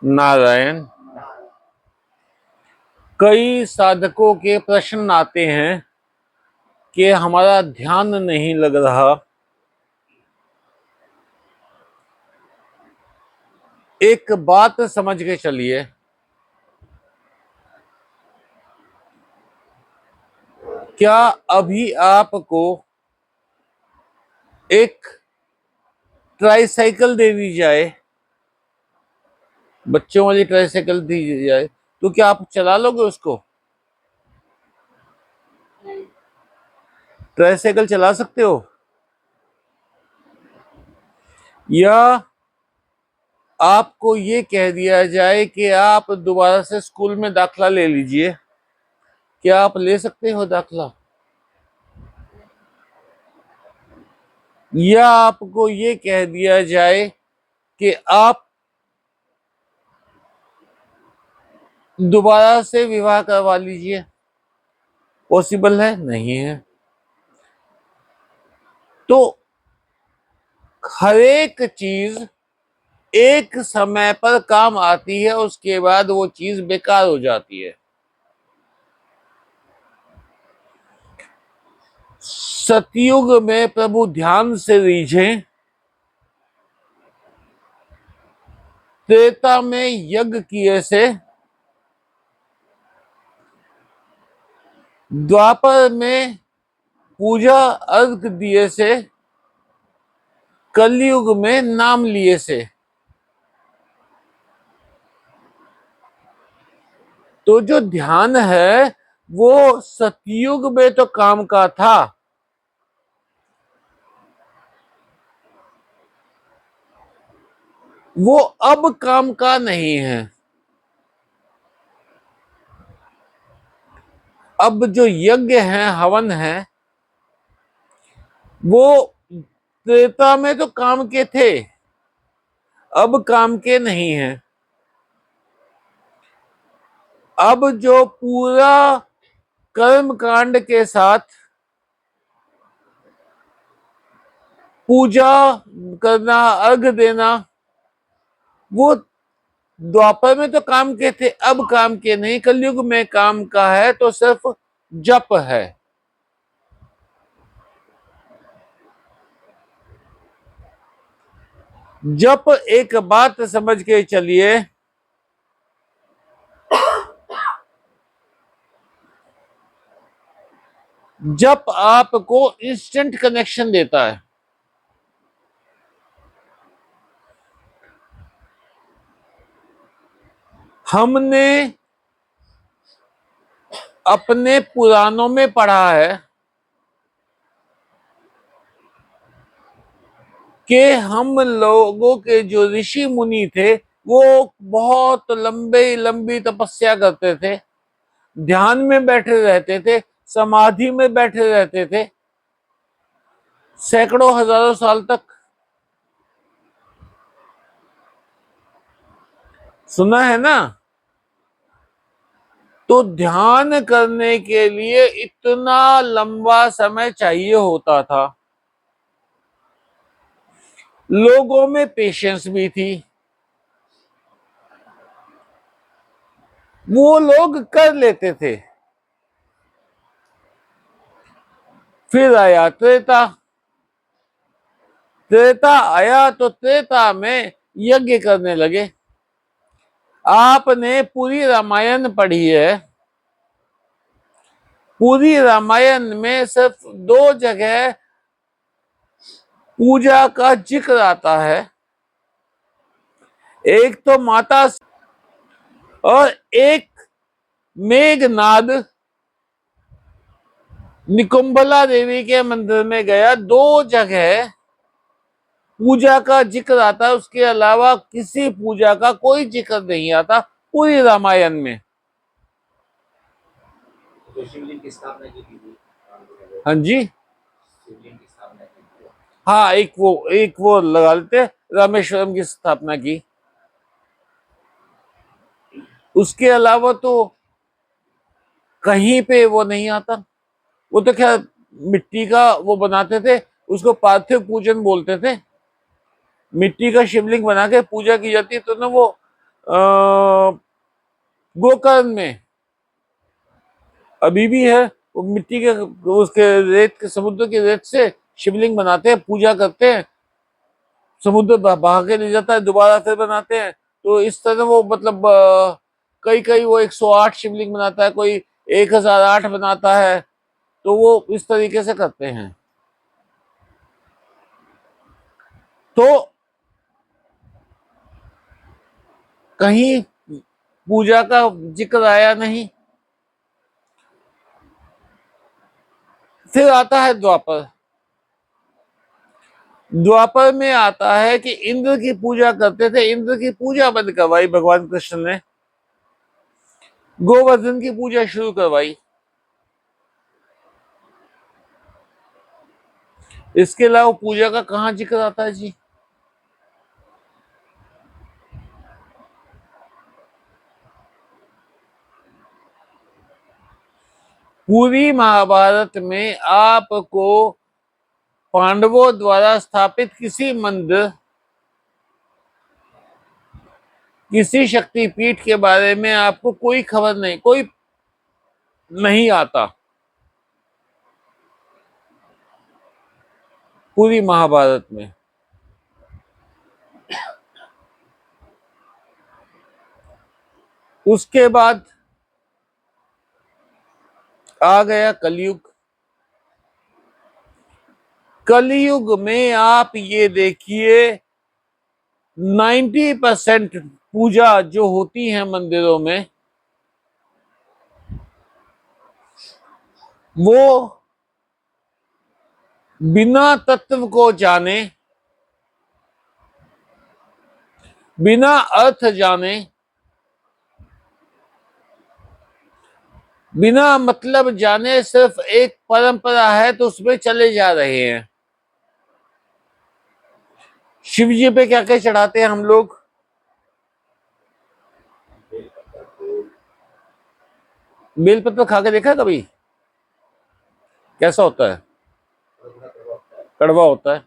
नारायण। कई साधकों के प्रश्न आते हैं कि हमारा ध्यान नहीं लग रहा। एक बात समझ के चलिए, क्या अभी आपको एक ट्राईसाइकिल दे दी जाए, बच्चों वाली ट्राईसाइकिल दी जाए, तो क्या आप चला लोगे उसको? ट्राईसाइकिल चला सकते हो? या आपको ये कह दिया जाए कि आप दोबारा से स्कूल में दाखिला ले लीजिए, क्या आप ले सकते हो दाखिला? या आपको ये कह दिया जाए कि आप दोबारा से विवाह करवा लीजिए, पॉसिबल है? नहीं है। तो हर एक चीज एक समय पर काम आती है, उसके बाद वो चीज बेकार हो जाती है। सतयुग में प्रभु ध्यान से रीझे, त्रेता में यज्ञ किए से, द्वापर में पूजा अर्घ दिए से, कलयुग में नाम लिए से। तो जो ध्यान है वो सतयुग में तो काम का था, वो अब काम का नहीं है। अब जो यज्ञ है, हवन है, वो त्रेता में तो काम के थे, अब काम के नहीं है। अब जो पूरा कर्म कांड के साथ पूजा करना, अर्घ देना, वो द्वापर में तो काम के थे, अब काम के नहीं। कलयुग में काम का है तो सिर्फ जप है। जप एक बात समझ के चलिए, जप आपको इंस्टेंट कनेक्शन देता है। हमने अपने पुराणों में पढ़ा है कि हम लोगों के जो ऋषि मुनि थे वो बहुत लंबी तपस्या करते थे, ध्यान में बैठे रहते थे, समाधि में बैठे रहते थे सैकड़ों हजारों साल तक। सुना है ना? तो ध्यान करने के लिए इतना लंबा समय चाहिए होता था। लोगों में पेशेंस भी थी, वो लोग कर लेते थे। फिर आया त्रेता। त्रेता आया तो त्रेता में यज्ञ करने लगे। आपने पूरी रामायण पढ़ी है, पूरी रामायण में सिर्फ 2 जगह पूजा का जिक्र आता है। एक तो माता और एक मेघनाद निकुंभला देवी के मंदिर में गया। 2 जगह पूजा का जिक्र आता है, उसके अलावा किसी पूजा का कोई जिक्र नहीं आता पूरी रामायण में। तो शिवलिंग की स्थापना की थी। हाँ जी, शिवलिंग की स्थापना की थी। हाँ, एक वो लगा लेते, रामेश्वरम की स्थापना की। उसके अलावा तो कहीं पे वो नहीं आता। वो तो खैर मिट्टी का वो बनाते थे, उसको पार्थिव पूजन बोलते थे। मिट्टी का शिवलिंग बना के पूजा की जाती है, तो ना वो गोकर्ण में अभी भी है। वो मिट्टी के, उसके रेत के, समुद्र की रेत से शिवलिंग बनाते हैं, पूजा करते हैं, समुद्र बहा के ले जाता है, दोबारा फिर बनाते हैं। तो इस तरह वो मतलब कई कई वो 108 शिवलिंग बनाता है, कोई 1008 बनाता है। तो वो इस तरीके से करते हैं। तो कहीं पूजा का जिक्र आया नहीं। फिर आता है द्वापर। द्वापर में आता है कि इंद्र की पूजा करते थे, इंद्र की पूजा बंद करवाई भगवान कृष्ण ने, गोवर्धन की पूजा शुरू करवाई। इसके अलावा पूजा का कहां जिक्र आता है जी? पूरी महाभारत में आपको पांडवों द्वारा स्थापित किसी मंदिर, किसी शक्तिपीठ के बारे में आपको कोई खबर नहीं, कोई नहीं आता पूरी महाभारत में। उसके बाद आ गया कलयुग। कलयुग में आप ये देखिए 90% पूजा जो होती है मंदिरों में, वो बिना तत्व को जाने, बिना अर्थ जाने, बिना मतलब जाने, सिर्फ एक परंपरा है तो उसमें चले जा रहे हैं। शिव जी पे क्या क्या चढ़ाते हैं हम लोग? बेलपत्र खा के देखा कभी? कैसा होता है? कड़वा होता है।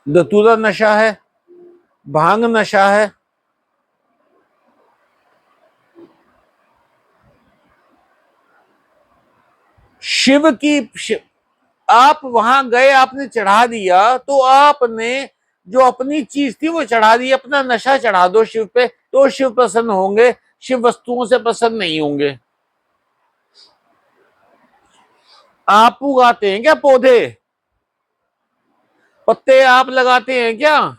धतूरा नशा है, भांग नशा है। शिव की आप वहां गए, आपने चढ़ा दिया, तो आपने जो अपनी चीज थी वो चढ़ा दी। अपना नशा चढ़ा दो शिव पे तो शिव प्रसन्न होंगे, शिव वस्तुओं से प्रसन्न नहीं होंगे। आप उगाते हैं क्या पौधे? पत्ते आप लगाते हैं क्या?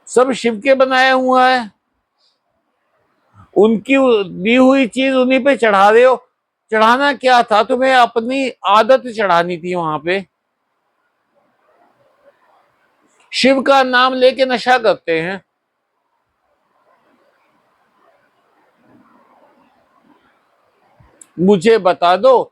सब शिव के बनाया हुआ है। उनकी दी हुई चीज उन्हीं पे चढ़ा रहे हो। चढ़ाना क्या था तुम्हें? अपनी आदत चढ़ानी थी वहां पे। शिव का नाम लेके नशा करते हैं। मुझे बता दो,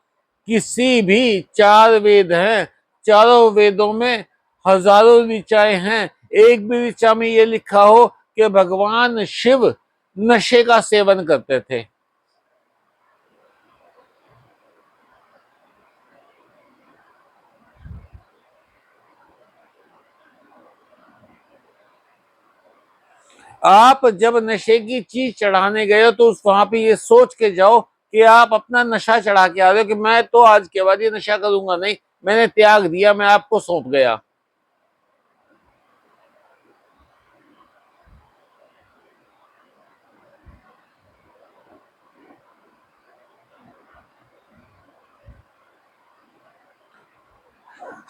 किसी भी, 4 वेद हैं, चारों वेदों में हजारों ऋचाएं हैं, एक भी ऋचा में ये लिखा हो कि भगवान शिव नशे का सेवन करते थे? आप जब नशे की चीज चढ़ाने गए हो तो उस वहां पे ये सोच के जाओ कि आप अपना नशा चढ़ा के आ रहे हो कि मैं तो आज के बाद ये नशा करूंगा नहीं, मैंने त्याग दिया, मैं आपको सौंप गया।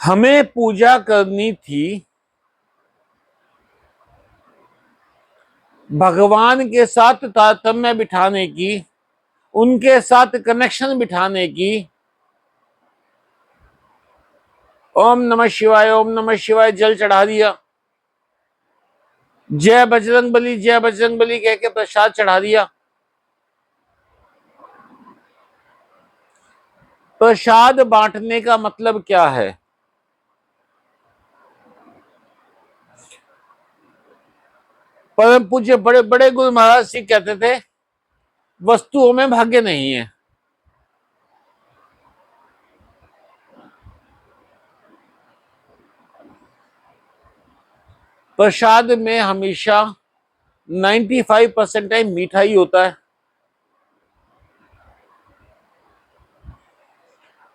हमें पूजा करनी थी भगवान के साथ तारतम्य बिठाने की, उनके साथ कनेक्शन बिठाने की। ओम नमः शिवाय, ओम नमः शिवाय, जल चढ़ा दिया, जय बजरंग बली, जय बजरंग बली कह के प्रसाद चढ़ा दिया। प्रसाद बांटने का मतलब क्या है? परम पूज्य बड़े बड़े गुरु महाराज सिंह कहते थे, वस्तुओं में भाग्य नहीं है। प्रसाद में हमेशा 95% टाइम मीठा ही होता है।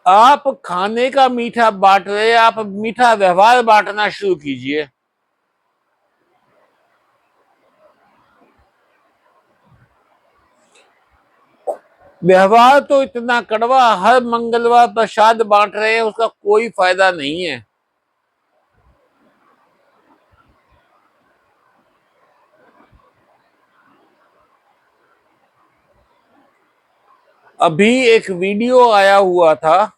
आप खाने का मीठा बांट रहे हैं, आप मीठा व्यवहार बांटना शुरू कीजिए। व्यवहार तो इतना कड़वा, हर मंगलवार प्रसाद बांट रहे हैं, उसका कोई फायदा नहीं है। अभी एक वीडियो आया हुआ था,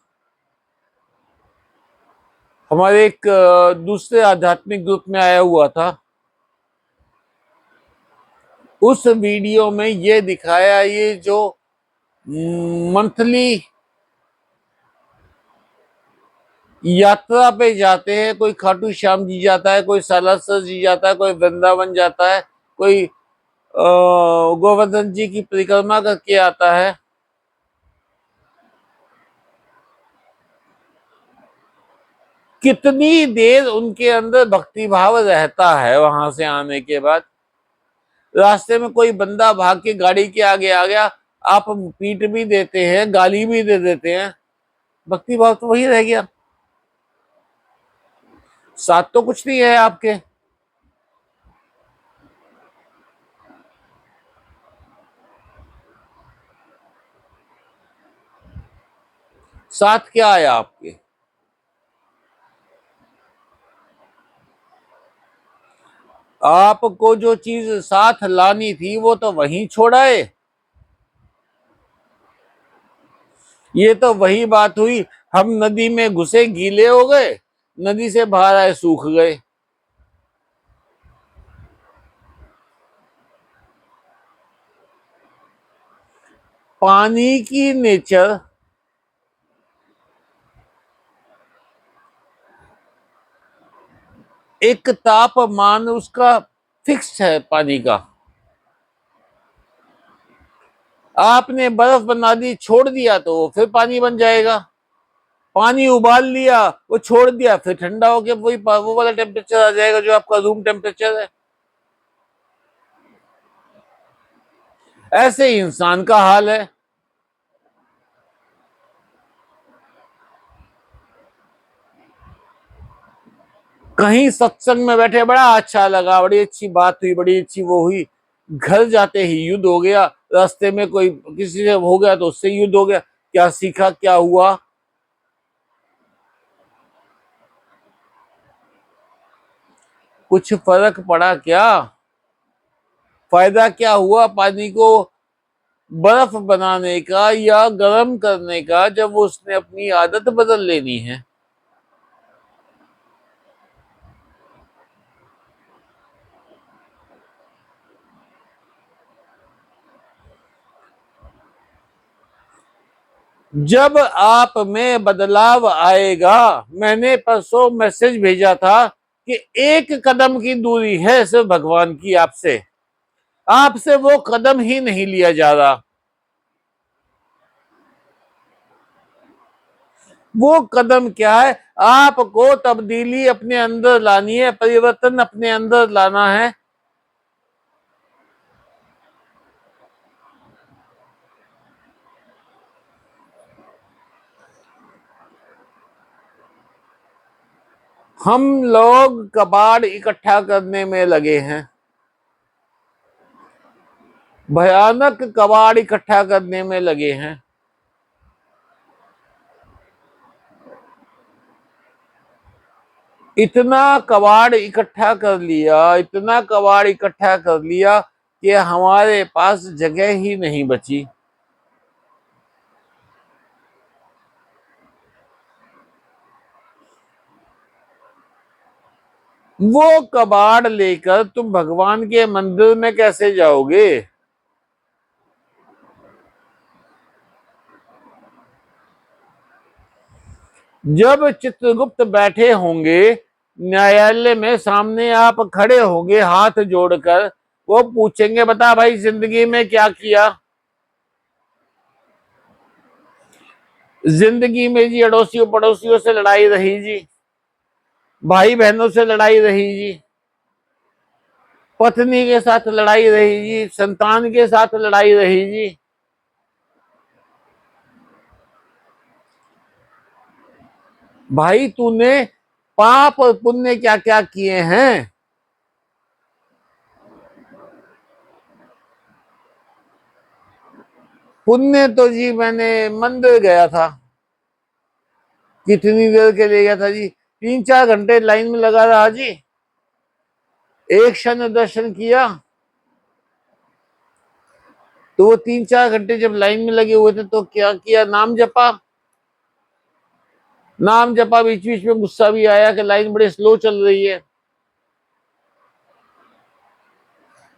हमारे एक दूसरे आध्यात्मिक ग्रुप में आया हुआ था। उस वीडियो में ये दिखाया, ये जो मंथली यात्रा पे जाते हैं, कोई खाटू श्याम जी जाता है, कोई सालासर जी जाता है, कोई वृंदावन जाता है, कोई गोवर्धन जी की परिक्रमा करके आता है। कितनी देर उनके अंदर भक्ति भाव रहता है वहां से आने के बाद। रास्ते में कोई बंदा भाग के गाड़ी के आगे आ गया, आप पीट भी देते हैं, गाली भी दे देते हैं, भक्ति भाव तो वही रह गया, साथ तो कुछ नहीं है आपके। साथ क्या आया आपके? आपको जो चीज साथ लानी थी वो तो वहीं छोड़ाए। ये तो वही बात हुई, हम नदी में घुसे गीले हो गए, नदी से बाहर आए सूख गए। पानी की नेचर एक तापमान उसका फिक्स है पानी का। आपने बर्फ बना दी, छोड़ दिया तो वो फिर पानी बन जाएगा। पानी उबाल लिया, वो छोड़ दिया, फिर ठंडा होके वही वो वाला टेम्परेचर आ जाएगा जो आपका रूम टेम्परेचर है। ऐसे ही इंसान का हाल है। कहीं सत्संग में बैठे, बड़ा अच्छा लगा, बड़ी अच्छी बात हुई, बड़ी अच्छी वो हुई, घर जाते ही युद्ध हो गया, रास्ते में कोई किसी से हो गया तो उससे युद्ध हो गया। क्या सीखा, क्या हुआ? कुछ फर्क पड़ा क्या? फायदा क्या हुआ पानी को बर्फ बनाने का या गर्म करने का, जब उसने अपनी आदत बदल लेनी है। जब आप में बदलाव आएगा, मैंने परसों मैसेज भेजा था कि एक कदम की दूरी है सिर्फ भगवान की आपसे, आपसे वो कदम ही नहीं लिया जा रहा। वो कदम क्या है? आपको तब्दीली अपने अंदर लानी है, परिवर्तन अपने अंदर लाना है। हम लोग कबाड़ इकट्ठा करने में लगे हैं, भयानक कबाड़ इकट्ठा करने में लगे हैं। इतना कबाड़ इकट्ठा कर लिया, इतना कबाड़ इकट्ठा कर लिया कि हमारे पास जगह ही नहीं बची। वो कबाड़ लेकर तुम भगवान के मंदिर में कैसे जाओगे? जब चित्रगुप्त बैठे होंगे न्यायालय में, सामने आप खड़े होंगे हाथ जोड़कर, वो पूछेंगे बता भाई जिंदगी में क्या किया। जिंदगी में जी अड़ोसियों पड़ोसियों से लड़ाई रही जी, भाई बहनों से लड़ाई रही जी, पत्नी के साथ लड़ाई रही जी, संतान के साथ लड़ाई रही जी। भाई तूने पाप और पुण्य क्या क्या किए हैं। पुण्य तो जी मैंने मंदिर गया था। कितनी देर के लिए गया था जी? 3-4 घंटे लाइन में लगा रहा जी। एक क्षण दर्शन किया। तो वो 3-4 घंटे जब लाइन में लगे हुए थे तो क्या किया? नाम जपा। नाम जपा, बीच बीच में गुस्सा भी आया कि लाइन बड़ी स्लो चल रही है,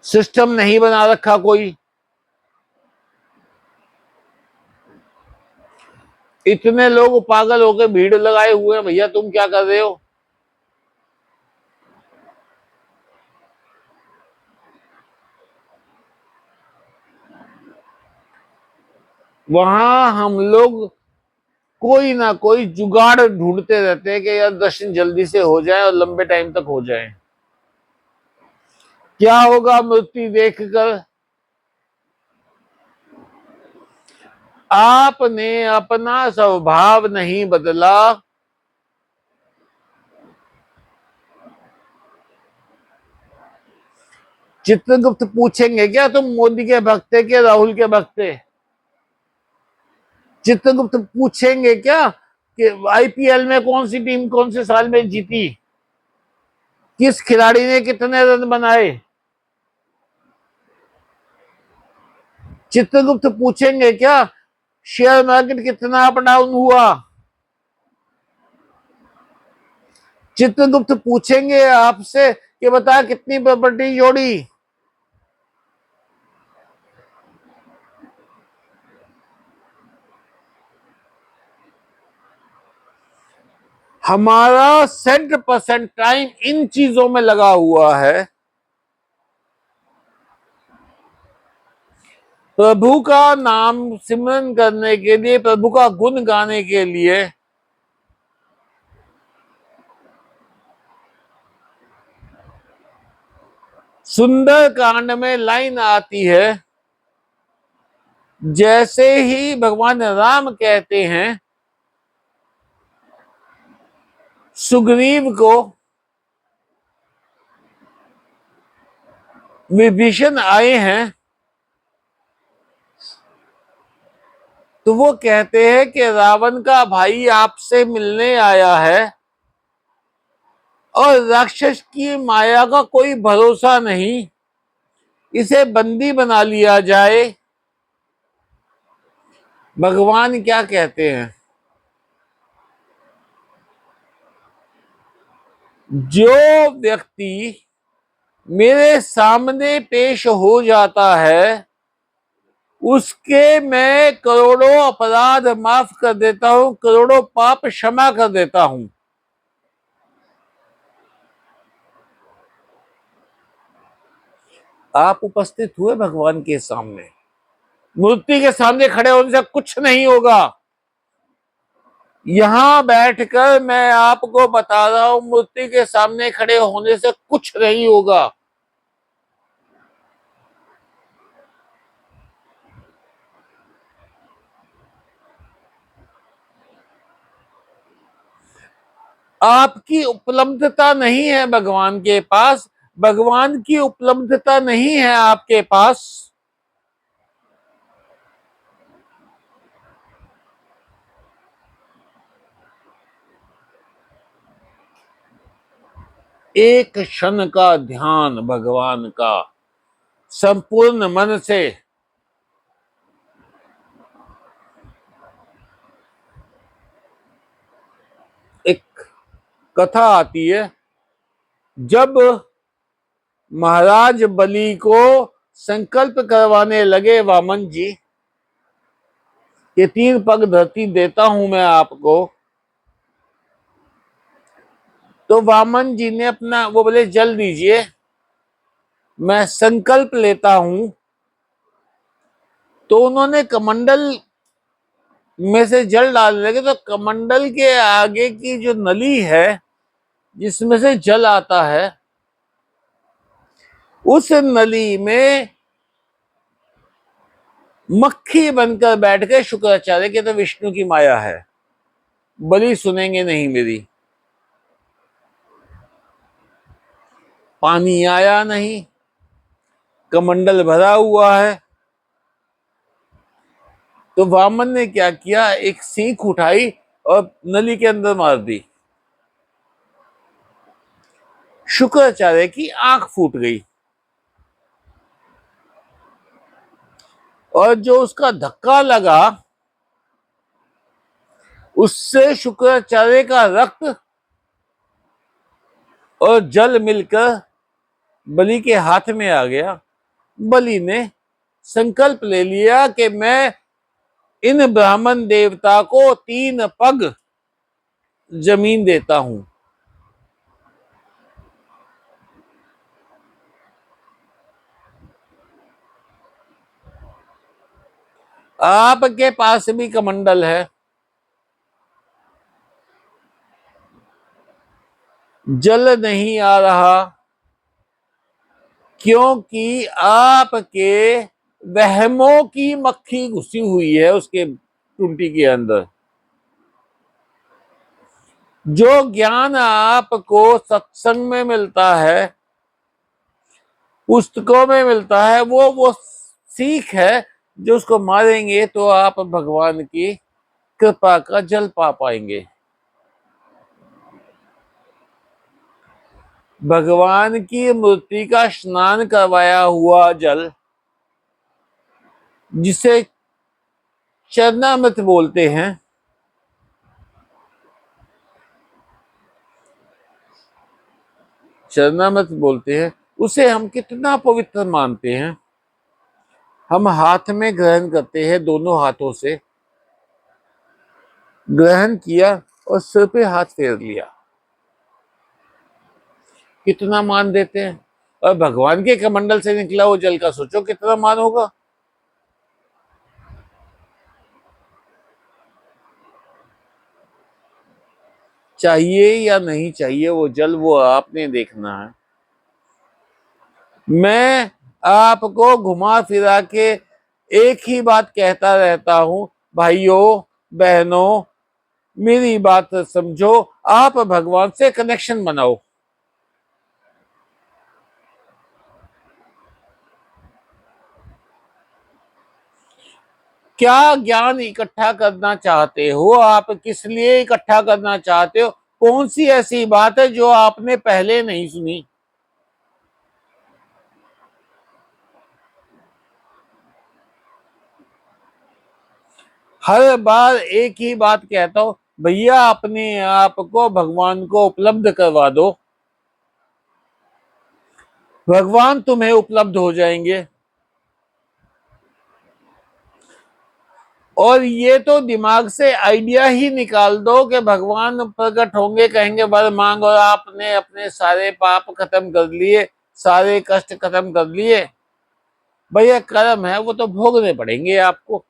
सिस्टम नहीं बना रखा कोई। इतने लोग पागल होकर भीड़ लगाए हुए हैं, भैया तुम क्या कर रहे हो? वहां हम लोग कोई ना कोई जुगाड़ ढूंढते रहते हैं कि यार दर्शन जल्दी से हो जाए और लंबे टाइम तक हो जाए। क्या होगा मूर्ति देखकर? आपने अपना स्वभाव नहीं बदला। चित्रगुप्त पूछेंगे क्या तुम मोदी के भक्त थे कि राहुल के भक्त थे? चित्रगुप्त पूछेंगे क्या कि आईपीएल में कौन सी टीम कौन से साल में जीती, किस खिलाड़ी ने कितने रन बनाए? चित्रगुप्त पूछेंगे क्या शेयर मार्केट कितना अप डाउन हुआ? चित्रगुप्त पूछेंगे आपसे कि बता कितनी प्रॉपर्टी जोड़ी? हमारा 100% टाइम इन चीजों में लगा हुआ है। प्रभु का नाम सिमरन करने के लिए, प्रभु का गुण गाने के लिए। सुंदर कांड में लाइन आती है, जैसे ही भगवान राम कहते हैं सुग्रीव को विभीषण आए हैं, तो वो कहते हैं कि रावण का भाई आपसे मिलने आया है और राक्षस की माया का कोई भरोसा नहीं, इसे बंदी बना लिया जाए। भगवान क्या कहते हैं? जो व्यक्ति मेरे सामने पेश हो जाता है उसके मैं करोड़ों अपराध माफ कर देता हूं, करोड़ों पाप क्षमा कर देता हूं। आप उपस्थित हुए भगवान के सामने, मूर्ति के सामने खड़े होने से कुछ नहीं होगा। यहां बैठकर मैं आपको बता रहा हूं मूर्ति के सामने खड़े होने से कुछ नहीं होगा। आपकी उपलब्धता नहीं है भगवान के पास, भगवान की उपलब्धता नहीं है आपके पास। एक क्षण का ध्यान भगवान का संपूर्ण मन से, एक कथा आती है, जब महाराज बलि को संकल्प करवाने लगे वामन जी कि 3 पग धरती देता हूं मैं आपको, तो वामन जी ने अपना वो बोले जल दीजिए, मैं संकल्प लेता हूं। तो उन्होंने कमंडल में से जल डालने लगे, तो कमंडल के आगे की जो नली है जिसमें से जल आता है, उस नली में मक्खी बनकर बैठ गए शुक्राचार्य के, तो विष्णु की माया है, बलि सुनेंगे नहीं मेरी। पानी आया नहीं, कमंडल भरा हुआ है, तो वामन ने क्या किया, एक सीख उठाई और नली के अंदर मार दी। शुक्राचार्य की आंख फूट गई, और जो उसका धक्का लगा उससे शुक्राचार्य का रक्त और जल मिलकर बलि के हाथ में आ गया। बलि ने संकल्प ले लिया कि मैं इन ब्राह्मण देवता को 3 पग जमीन देता हूं। आपके पास भी कमंडल है, जल नहीं आ रहा क्योंकि आपके वहमों की मक्खी घुसी हुई है उसके टुंटी के अंदर। जो ज्ञान आपको सत्संग में मिलता है, पुस्तकों में मिलता है, वो सीख है जो उसको मारेंगे तो आप भगवान की कृपा का जल पा पाएंगे। भगवान की मूर्ति का स्नान करवाया हुआ जल, जिसे चरणामृत बोलते हैं, चरणामृत बोलते हैं, उसे हम कितना पवित्र मानते हैं। हम हाथ में ग्रहण करते हैं, दोनों हाथों से ग्रहण किया और सिर पे हाथ फेर लिया, कितना मान देते हैं। और भगवान के कमंडल से निकला वो जल का सोचो कितना मान होगा। चाहिए या नहीं चाहिए वो जल, वो आपने देखना है। मैं आपको घुमा फिरा के एक ही बात कहता रहता हूं, भाइयों बहनों मेरी बात समझो, आप भगवान से कनेक्शन बनाओ। क्या ज्ञान इकट्ठा करना चाहते हो आप, किस लिए इकट्ठा करना चाहते हो, कौन सी ऐसी बात है जो आपने पहले नहीं सुनी। हर बार एक ही बात कहता हूं, भैया अपने आप को भगवान को उपलब्ध करवा दो, भगवान तुम्हें उपलब्ध हो जाएंगे। और ये तो दिमाग से आइडिया ही निकाल दो कि भगवान प्रकट होंगे, कहेंगे वर मांग, और आपने अपने सारे पाप खत्म कर लिए, सारे कष्ट खत्म कर लिए। भैया कर्म है वो तो भोगने पड़ेंगे आपको।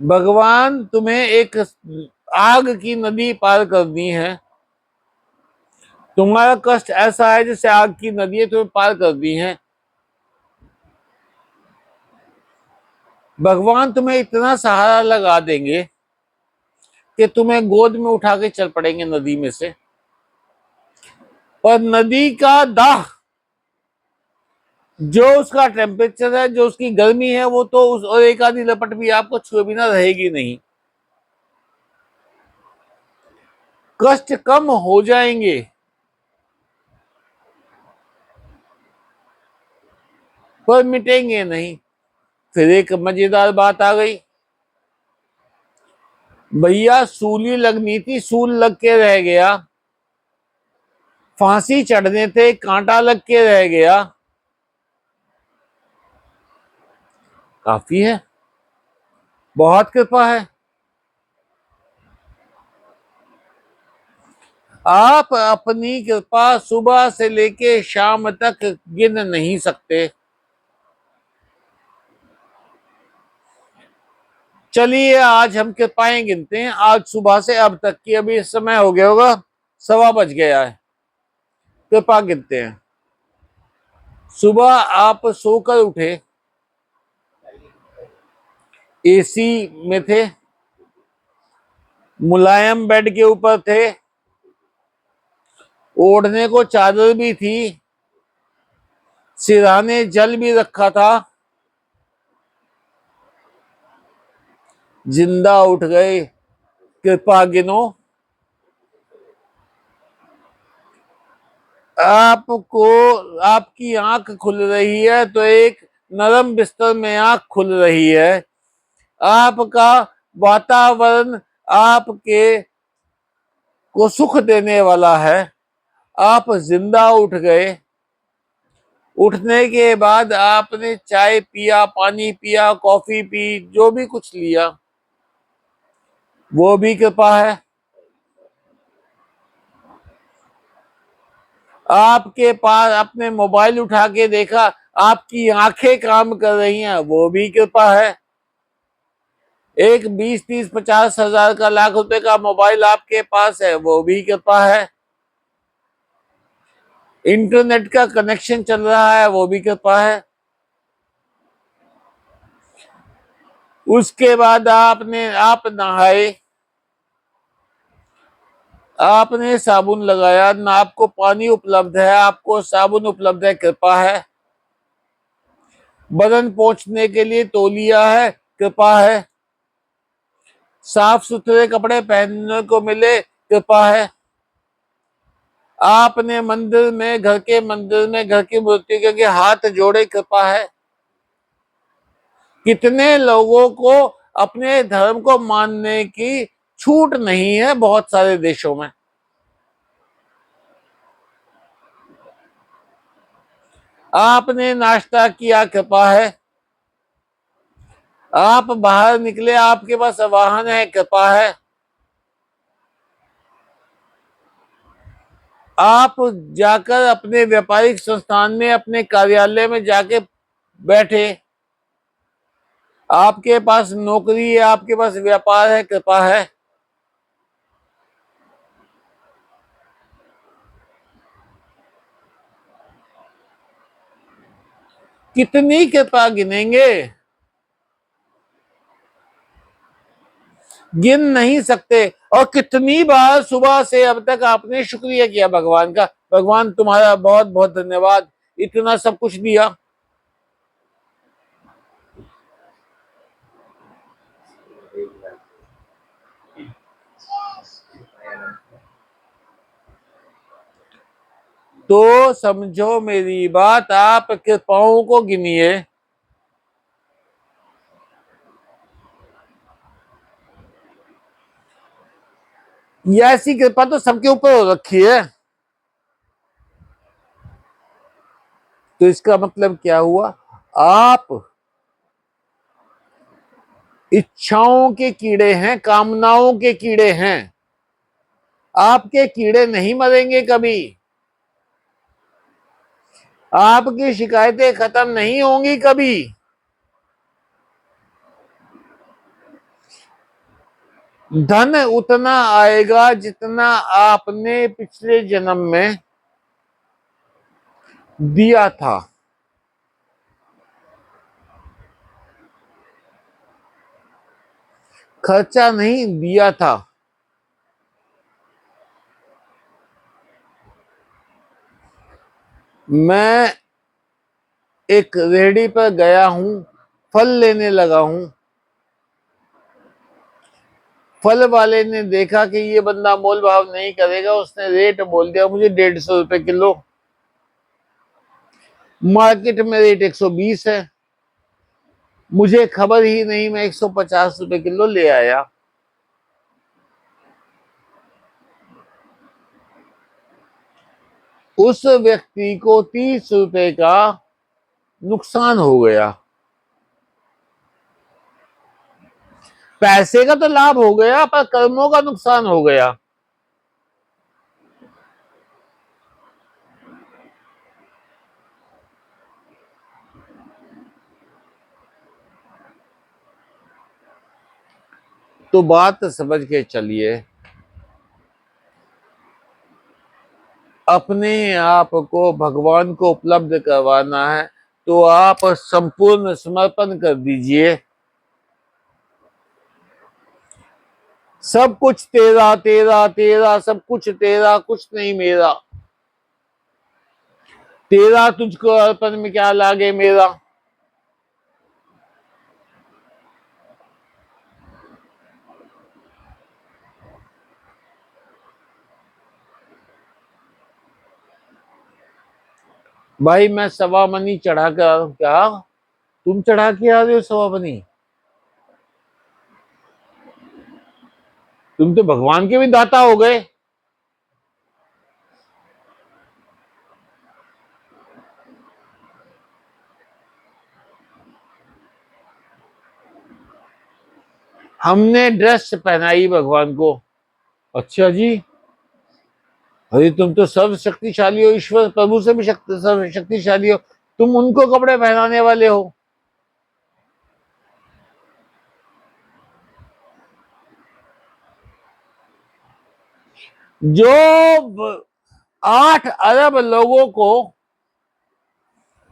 भगवान तुम्हें एक आग की नदी पार करनी है, तुम्हारा कष्ट ऐसा है जैसे आग की नदी है, तुम्हें पार करनी है। भगवान तुम्हें इतना सहारा लगा देंगे कि तुम्हें गोद में उठा के चल पड़ेंगे नदी में से। और नदी का दाह, जो उसका टेम्परेचर है, जो उसकी गर्मी है, वो तो उस और एक आधी लपट भी आपको छुए बिना रहेगी नहीं। कष्ट कम हो जाएंगे, पर मिटेंगे नहीं। फिर एक मजेदार बात आ गई, भैया सूली लगनी थी, सूल लग के रह गया, फांसी चढ़ने थे, कांटा लग के रह गया, काफी है, बहुत कृपा है। आप अपनी कृपा सुबह से लेके शाम तक गिन नहीं सकते। चलिए आज हम कृपाएं गिनते हैं, आज सुबह से अब तक की। अभी इस समय हो गया होगा 1:15 गया है। कृपा गिनते हैं। सुबह आप सोकर उठे, एसी में थे, मुलायम बेड के ऊपर थे, ओढ़ने को चादर भी थी, सिरहाने जल भी रखा था, जिंदा उठ गए। कृपा गिनो। आपको आपकी आंख खुल रही है तो एक नरम बिस्तर में आंख खुल रही है। आपका वातावरण आपके को सुख देने वाला है। आप जिंदा उठ गए। उठने के बाद आपने चाय पिया, पानी पिया, कॉफी पी, जो भी कुछ लिया वो भी कृपा है। आपके पास अपने मोबाइल उठा के देखा, आपकी आंखें काम कर रही हैं, वो भी कृपा है। एक 20, 30, 50 हजार का, लाख रुपए का मोबाइल आपके पास है, वो भी कृपा है। इंटरनेट का कनेक्शन चल रहा है, वो भी कृपा है। उसके बाद आप नहाए, आपने साबुन लगाया, ना आपको पानी उपलब्ध है, आपको साबुन उपलब्ध है, कृपा है। बदन पोंछने के लिए तौलिया है, कृपा है। साफ सुथरे कपड़े पहनने को मिले, कृपा है। आपने मंदिर में, घर की मूर्ति के आगे हाथ जोड़े, कृपा है। कितने लोगों को अपने धर्म को मानने की छूट नहीं है बहुत सारे देशों में। आपने नाश्ता किया, कृपा है। आप बाहर निकले, आपके पास वाहन है, कृपा है। आप जाकर अपने व्यापारिक संस्थान में, अपने कार्यालय में जाके बैठे, आपके पास नौकरी है, आपके पास व्यापार है, कृपा है। कितनी कृपा गिनेंगे, गिन नहीं सकते। और कितनी बार सुबह से अब तक आपने शुक्रिया किया भगवान का, भगवान तुम्हारा बहुत बहुत धन्यवाद, इतना सब कुछ दिया। तो समझो मेरी बात, आप कृपाओं को गिनिए। ये ऐसी कृपा तो सबके ऊपर हो रखी है। तो इसका मतलब क्या हुआ? आप इच्छाओं के कीड़े हैं, कामनाओं के कीड़े हैं। आपके कीड़े नहीं मरेंगे कभी। आपकी शिकायतें खत्म नहीं होंगी कभी। धन उतना आएगा जितना आपने पिछले जन्म में दिया था। खर्चा नहीं, दिया था। मैं एक रेहड़ी पर गया हूं, फल लेने लगा हूं। फल वाले ने देखा कि ये बंदा मोल भाव नहीं करेगा, उसने रेट बोल दिया मुझे 150 रुपए किलो। मार्केट में रेट 120 है। मुझे खबर ही नहीं, मैं 150 रुपए किलो ले आया। उस व्यक्ति को 30 रुपए का नुकसान हो गया। पैसे का तो लाभ हो गया, पर कर्मों का नुकसान हो गया। तो बात समझ के चलिए, अपने आप को भगवान को उपलब्ध करवाना है तो आप संपूर्ण समर्पण कर दीजिए। सब कुछ तेरा तेरा तेरा, सब कुछ तेरा, कुछ नहीं मेरा। तेरा तुझको अर्पण में क्या लागे मेरा। भाई मैं सवा मनी चढ़ा कर आ रहा हूं। क्या तुम चढ़ा के आ रहे हो सवा मनी? तुम तो भगवान के भी दाता हो गए। हमने ड्रेस पहनाई भगवान को। अच्छा जी, अरे तुम तो सर्वशक्तिशाली हो, ईश्वर प्रभु से भी सर्वशक्तिशाली हो, तुम उनको कपड़े पहनाने वाले हो। जो 8 अरब लोगों को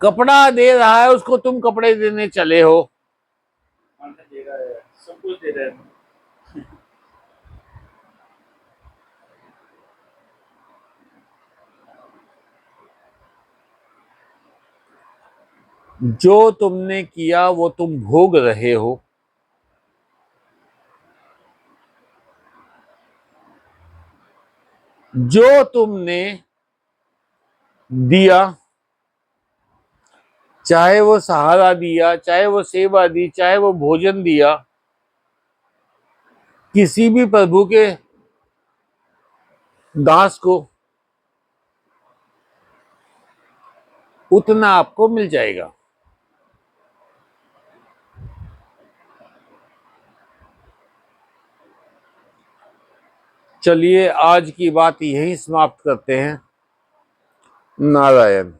कपड़ा दे रहा है उसको तुम कपड़े देने चले हो। दे रहा है, सब कुछ दे रहा है। जो तुमने किया वो तुम भोग रहे हो। जो तुमने दिया, चाहे वो सहारा दिया, चाहे वो सेवा दी, चाहे वो भोजन दिया, किसी भी प्रभु के दास को, उतना आपको मिल जाएगा। चलिए आज की बात यहीं समाप्त करते हैं। नारायण।